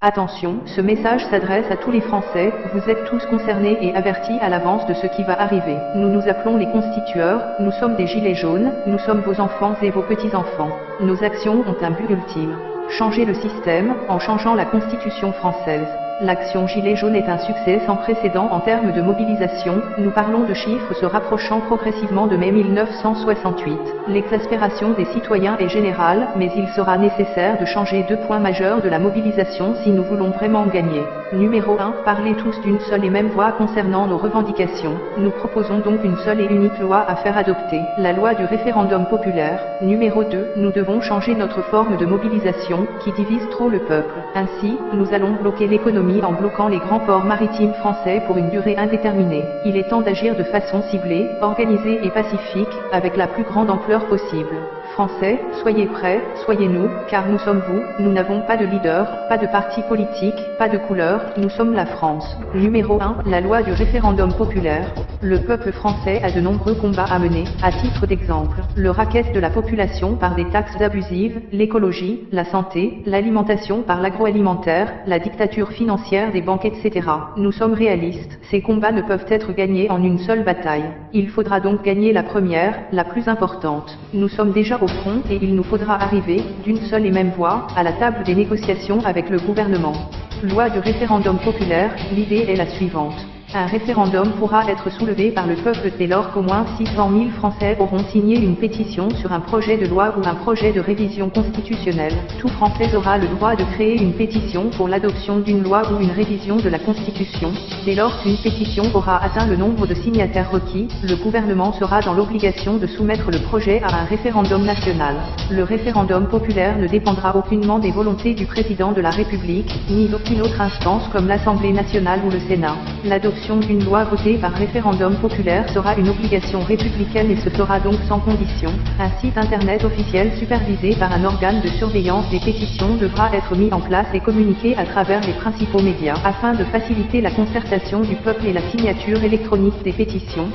Attention, ce message s'adresse à tous les Français, vous êtes tous concernés et avertis à l'avance de ce qui va arriver. Nous nous appelons les constitueurs, nous sommes des gilets jaunes, nous sommes vos enfants et vos petits-enfants. Nos actions ont un but ultime. Changer le système, en changeant la Constitution française. L'action Gilets jaunes est un succès sans précédent en termes de mobilisation, nous parlons de chiffres se rapprochant progressivement de mai 1968. L'exaspération des citoyens est générale, mais il sera nécessaire de changer deux points majeurs de la mobilisation si nous voulons vraiment gagner. Numéro 1. Parlez tous d'une seule et même voix concernant nos revendications. Nous proposons donc une seule et unique loi à faire adopter, la loi du référendum populaire. Numéro 2. Nous devons changer notre forme de mobilisation, qui divise trop le peuple. Ainsi, nous allons bloquer l'économie en bloquant les grands ports maritimes français pour une durée indéterminée. Il est temps d'agir de façon ciblée, organisée et pacifique, avec la plus grande ampleur possible. Français, soyez prêts, soyez-nous, car nous sommes vous, nous n'avons pas de leader, pas de parti politique, pas de couleur, nous sommes la France. Numéro 1. La loi du référendum populaire. Le peuple français a de nombreux combats à mener, à titre d'exemple, le racket de la population par des taxes abusives, l'écologie, la santé, l'alimentation par l'agroalimentaire, la dictature financière des banques etc. Nous sommes réalistes, ces combats ne peuvent être gagnés en une seule bataille. Il faudra donc gagner la première, la plus importante. Nous sommes déjà au front et il nous faudra arriver, d'une seule et même voix, à la table des négociations avec le gouvernement. Loi du référendum populaire, l'idée est la suivante. Un référendum pourra être soulevé par le peuple dès lors qu'au moins 600 000 Français auront signé une pétition sur un projet de loi ou un projet de révision constitutionnelle. Tout Français aura le droit de créer une pétition pour l'adoption d'une loi ou une révision de la Constitution. Dès lors qu'une pétition aura atteint le nombre de signataires requis, le gouvernement sera dans l'obligation de soumettre le projet à un référendum national. Le référendum populaire ne dépendra aucunement des volontés du président de la République, ni d'aucune autre instance comme l'Assemblée nationale ou le Sénat. L'adoption d'une loi votée par référendum populaire sera une obligation républicaine et se fera donc sans condition. Un site internet officiel supervisé par un organe de surveillance des pétitions devra être mis en place et communiqué à travers les principaux médias afin de faciliter la concertation du peuple et la signature électronique des pétitions.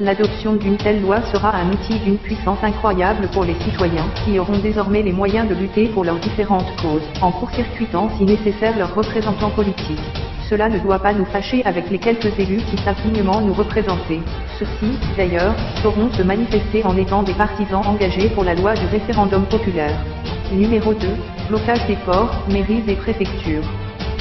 L'adoption d'une telle loi sera un outil d'une puissance incroyable pour les citoyens, qui auront désormais les moyens de lutter pour leurs différentes causes, en court-circuitant si nécessaire leurs représentants politiques. Cela ne doit pas nous fâcher avec les quelques élus qui savent dignement nous représenter. Ceux-ci, d'ailleurs, sauront se manifester en étant des partisans engagés pour la loi du référendum populaire. Numéro 2. Blocage des ports, mairies et préfectures.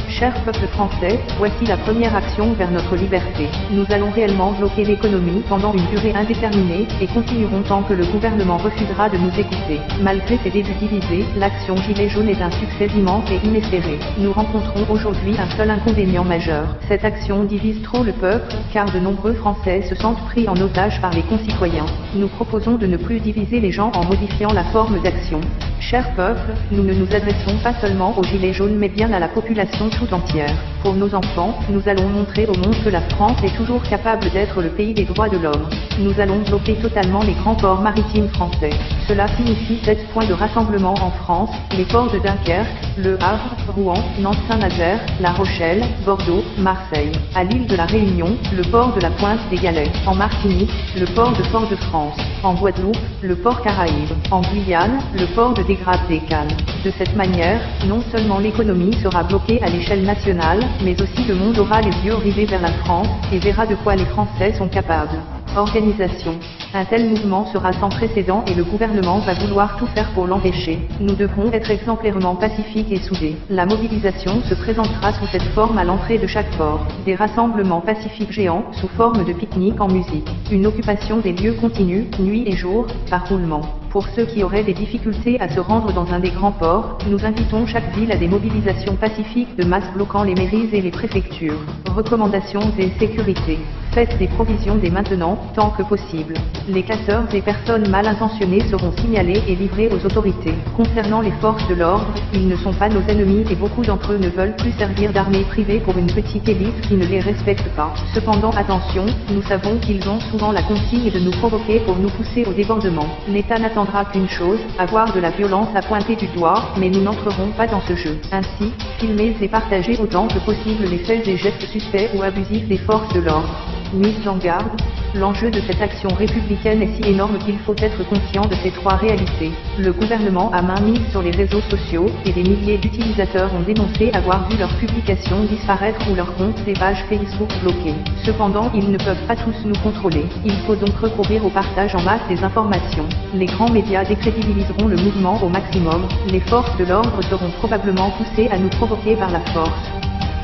Cher peuple français, voici la première action vers notre liberté. Nous allons réellement bloquer l'économie pendant une durée indéterminée, et continuerons tant que le gouvernement refusera de nous écouter. Malgré ses débuts divisés, l'action Gilets jaunes est un succès immense et inespéré. Nous rencontrons aujourd'hui un seul inconvénient majeur. Cette action divise trop le peuple, car de nombreux Français se sentent pris en otage par les concitoyens. Nous proposons de ne plus diviser les gens en modifiant la forme d'action. Cher peuple, nous ne nous adressons pas seulement aux Gilets jaunes mais bien à la population tout entière. Pour nos enfants, nous allons montrer au monde que la France est toujours capable d'être le pays des droits de l'homme. Nous allons bloquer totalement les grands ports maritimes français. Cela signifie 7 points de rassemblement en France, les ports de Dunkerque, Le Havre, Rouen, Nantes-Saint-Nazaire, La Rochelle, Bordeaux, Marseille. À l'île de la Réunion, le port de la Pointe des Galets. En Martinique, le port de Fort-de-France. En Guadeloupe, le port Caraïbes. En Guyane, le port de Dégrade-des-Cannes. De cette manière, non seulement l'économie sera bloquée à l'échelle nationale, mais aussi le monde aura les yeux rivés vers la France, et verra de quoi les Français sont capables. Organisation. Un tel mouvement sera sans précédent et le gouvernement va vouloir tout faire pour l'empêcher. Nous devrons être exemplairement pacifiques et soudés. La mobilisation se présentera sous cette forme à l'entrée de chaque port. Des rassemblements pacifiques géants, sous forme de pique-nique en musique. Une occupation des lieux continue, nuit et jour, par roulement. Pour ceux qui auraient des difficultés à se rendre dans un des grands ports, nous invitons chaque ville à des mobilisations pacifiques de masse bloquant les mairies et les préfectures. Recommandations et sécurité. Faites des provisions dès maintenant, tant que possible. Les casseurs et personnes mal intentionnées seront signalés et livrés aux autorités. Concernant les forces de l'ordre, ils ne sont pas nos ennemis et beaucoup d'entre eux ne veulent plus servir d'armée privée pour une petite élite qui ne les respecte pas. Cependant attention, nous savons qu'ils ont souvent la consigne de nous provoquer pour nous pousser au débordement. L'État n'attendra qu'une chose, avoir de la violence à pointer du doigt, mais nous n'entrerons pas dans ce jeu. Ainsi, filmez et partagez autant que possible les faits et gestes suspects ou abusifs des forces de l'ordre. Mise en garde, l'enjeu de cette action républicaine est si énorme qu'il faut être conscient de ces trois réalités. Le gouvernement a main mise sur les réseaux sociaux, et des milliers d'utilisateurs ont dénoncé avoir vu leurs publications disparaître ou leurs comptes des pages Facebook bloqués. Cependant, ils ne peuvent pas tous nous contrôler. Il faut donc recourir au partage en masse des informations. Les grands médias décrédibiliseront le mouvement au maximum. Les forces de l'ordre seront probablement poussées à nous provoquer par la force.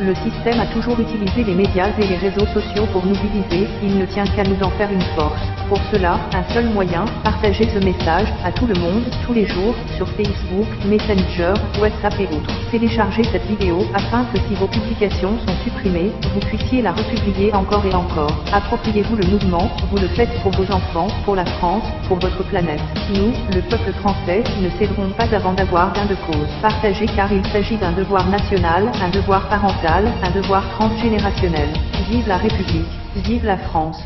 Le système a toujours utilisé les médias et les réseaux sociaux pour nous diviser, il ne tient qu'à nous en faire une force. Pour cela, un seul moyen, partager ce message à tout le monde, tous les jours, sur Facebook, Messenger, WhatsApp et autres. Téléchargez cette vidéo afin que si vos publications sont supprimées, vous puissiez la republier encore et encore. Appropriez-vous le mouvement, vous le faites pour vos enfants, pour la France, pour votre planète. Nous, le peuple français, ne céderons pas avant d'avoir gain de cause. Partagez car il s'agit d'un devoir national, un devoir parental, un devoir transgénérationnel. Vive la République, vive la France.